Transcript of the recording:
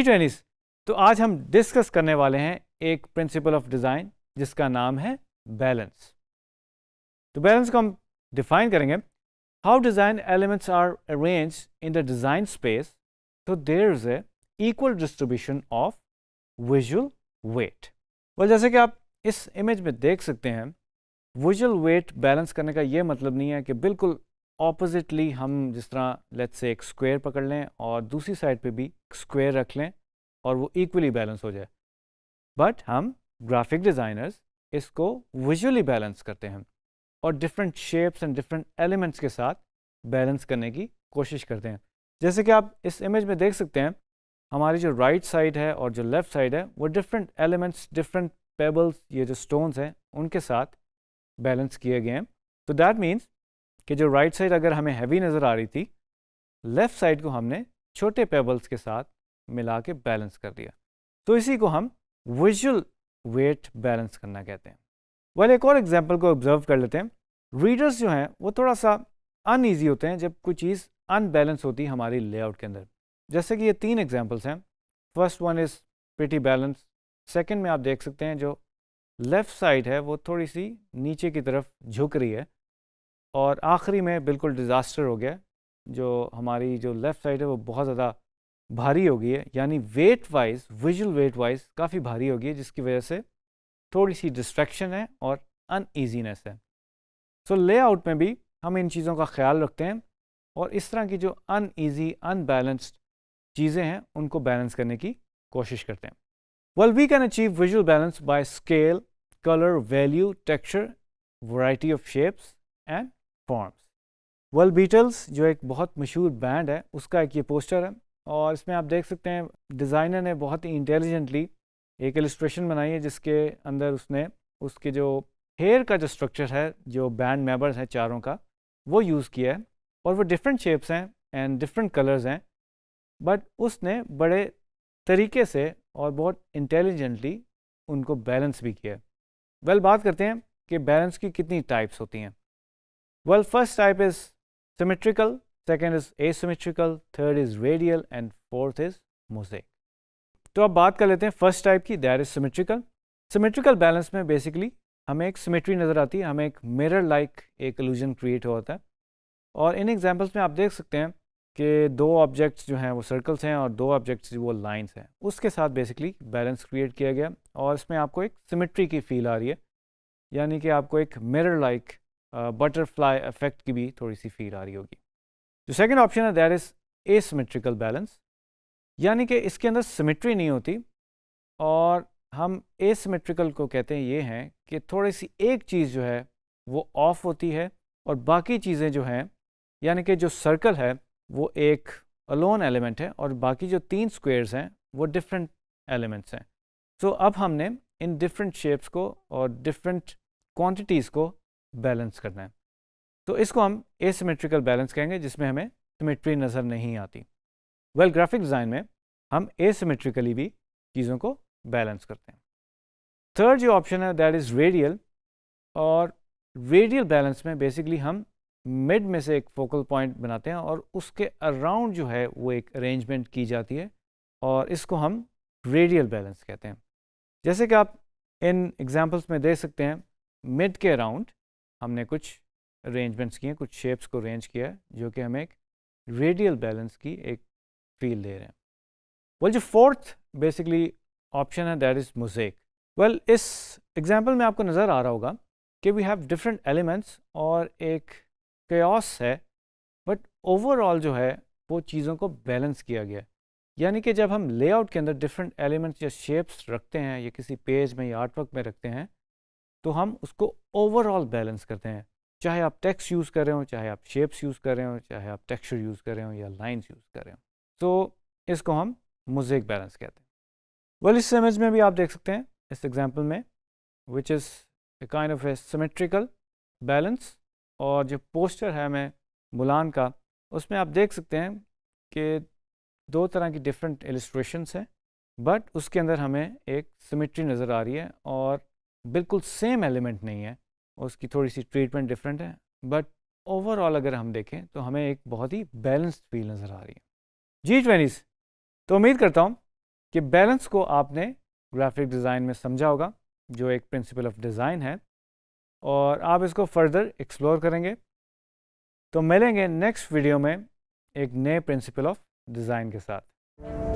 G20s। तो आज हम डिस्कस करने वाले हैं एक प्रिंसिपल ऑफ डिज़ाइन जिसका नाम है बैलेंस। तो बैलेंस को हम डिफाइन करेंगे, how design elements are arranged in the design space तो there is a equal distribution of visual weight. Well, जैसे कि आप इस इमेज में देख सकते हैं, विजुअल वेट बैलेंस करने का ये मतलब नहीं है कि बिल्कुल ऑपोजिटली हम जिस तरह लेट्स से एक स्क्वायर पकड़ लें और दूसरी साइड पे भी स्क्वायर रख लें और वो इक्वली बैलेंस हो जाए। बट हम ग्राफिक डिज़ाइनर्स इसको विजुअली बैलेंस करते हैं और different shapes and different elements के साथ बैलेंस करने की कोशिश करते हैं। जैसे कि आप इस इमेज में देख सकते हैं, हमारी जो राइट साइड है और जो लेफ़्ट साइड है वो डिफरेंट एलिमेंट्स, डिफरेंट पेबल्स, ये जो स्टोन्स हैं उनके साथ बैलेंस किए गए हैं। तो दैट मीन्स कि जो राइट साइड अगर हमें हैवी नज़र आ रही थी, लेफ़्ट साइड को हमने छोटे पेबल्स के साथ मिला के बैलेंस कर दिया। तो इसी को हम विजुअल वेट बैलेंस करना कहते हैं। वेल, एक और एग्जांपल को ऑब्जर्व कर लेते हैं। रीडर्स जो हैं वो थोड़ा सा अनईजी होते हैं जब कोई चीज़ अनबैलेंस होती है हमारी लेआउट के अंदर। जैसे कि ये 3 एग्जांपल्स हैं। First one is pretty balance. Second में आप देख सकते हैं जो लेफ़्ट साइड है वो थोड़ी सी नीचे की तरफ झुक रही है, और आखिरी में बिल्कुल डिज़ास्टर हो गया, जो हमारी जो लेफ़्ट साइड है वो बहुत ज़्यादा भारी हो गई है, यानी wait wise, visual wait wise काफ़ी भारी हो गई है, जिसकी वजह से थोड़ी सी डिस्ट्रैक्शन है और अनईजीनेस है। सो लेआउट में भी हम इन चीज़ों का ख्याल रखते हैं और इस तरह की जो अनईजी, अनबैलेंस्ड चीज़ें हैं उनको बैलेंस करने की कोशिश करते हैं। Well, we can achieve visual balance by scale, colour, value, texture, variety of shapes and forms. Well, Beatles जो एक बहुत मशहूर बैंड है उसका एक ये पोस्टर है, और इसमें आप देख सकते हैं डिज़ाइनर ने बहुत ही इंटेलिजेंटली एक इलस्ट्रेशन बनाई है जिसके अंदर उसने उसके जो हेयर का जो स्ट्रक्चर है, जो बैंड मेंबर्स हैं चारों का, वो यूज़ किया है, और वो डिफरेंट शेप्स हैं एंड डिफरेंट कलर्स हैं, बट उसने बड़े तरीके से और बहुत इंटेलिजेंटली उनको बैलेंस भी किया है। वेल, बात करते हैं कि बैलेंस की कितनी टाइप्स होती हैं। Well, first type is symmetrical, second is asymmetrical, third is radial and fourth is mosaic। तो अब बात कर लेते हैं फर्स्ट टाइप की, that is symmetrical. Symmetrical balance में बेसिकली हमें एक सिमेट्री नज़र आती है, हमें एक मिरर लाइक एक इल्यूजन क्रिएट होता है, और इन एग्जांपल्स में आप देख सकते हैं कि 2 ऑब्जेक्ट्स जो हैं वो सर्कल्स हैं और 2 ऑब्जेक्ट्स वो लाइंस हैं, उसके साथ बेसिकली बैलेंस क्रिएट किया गया, और इसमें आपको एक सिमेट्री की फील आ रही है, यानी कि आपको एक मिरर लाइक बटरफ्लाई इफेक्ट की भी थोड़ी सी फील आ रही होगी। जो सेकंड ऑप्शन है दैट इज़ एसिमेट्रिकल बैलेंस, यानी कि इसके अंदर सिमेट्री नहीं होती, और हम एसिमेट्रिकल को कहते हैं ये हैं कि थोड़ी सी एक चीज़ जो है वो ऑफ होती है और बाकी चीज़ें जो हैं, यानी कि जो सर्कल है वो एक अलोन एलिमेंट है और बाकी जो 3 स्क्वायर्स हैं वो डिफरेंट एलिमेंट्स हैं। सो अब हमने इन डिफरेंट शेप्स को और डिफरेंट क्वांटिटीज़ को बैलेंस करना है, तो इसको हम एसिमेट्रिकल बैलेंस कहेंगे, जिसमें हमें सिमेट्री नज़र नहीं आती। वेल, ग्राफिक डिज़ाइन में हम एसिमेट्रिकली भी चीज़ों को बैलेंस करते हैं। थर्ड जो ऑप्शन है दैट इज़ रेडियल, और रेडियल बैलेंस में बेसिकली हम मिड में से एक फोकल पॉइंट बनाते हैं और उसके अराउंड जो है वो एक अरेंजमेंट की जाती है, और इसको हम रेडियल बैलेंस कहते हैं। जैसे कि आप इन एग्जांपल्स में देख सकते हैं, मिड के अराउंड हमने कुछ अरेंजमेंट्स किए हैं, कुछ शेप्स को अरेंज किया है, जो कि हमें एक रेडियल बैलेंस की एक फील दे रहे हैं। वेल, जो फोर्थ बेसिकली ऑप्शन है दैट इज़ मोज़ेक। वेल, इस एग्जांपल में आपको नज़र आ रहा होगा कि वी हैव डिफरेंट एलिमेंट्स और एक केओस है, बट ओवरऑल जो है वो चीज़ों को बैलेंस किया गया है। यानी कि जब हम लेआउट के अंदर डिफरेंट एलिमेंट्स या शेप्स रखते हैं या किसी पेज में या आर्टवर्क में रखते हैं, तो हम उसको ओवरऑल बैलेंस करते हैं, चाहे आप टेक्स्ट यूज़ कर रहे हो, चाहे आप शेप्स यूज़ कर रहे हो, चाहे आप टेक्सचर यूज़ कर रहे हो या लाइंस यूज़ कर रहे हो। तो इसको हम मोज़ेक बैलेंस कहते हैं। वेल, इस इमेज में भी आप देख सकते हैं इस एग्जांपल में, which is a kind of A symmetrical balance, और जो पोस्टर है हमें मुलान का, उसमें आप देख सकते हैं कि 2 तरह की डिफरेंट इलस्ट्रेशंस हैं, बट उसके अंदर हमें एक सिमेट्री नज़र आ रही है, और बिल्कुल सेम एलिमेंट नहीं है, उसकी थोड़ी सी ट्रीटमेंट डिफरेंट है, बट ओवरऑल अगर हम देखें तो हमें एक बहुत ही बैलेंस्ड फील नज़र आ रही है। G20s, तो उम्मीद करता हूँ कि बैलेंस को आपने ग्राफिक डिज़ाइन में समझा होगा, जो एक प्रिंसिपल ऑफ डिज़ाइन है, और आप इसको फर्दर एक्सप्लोर करेंगे। तो मिलेंगे नेक्स्ट वीडियो में एक नए प्रिंसिपल ऑफ डिज़ाइन के साथ।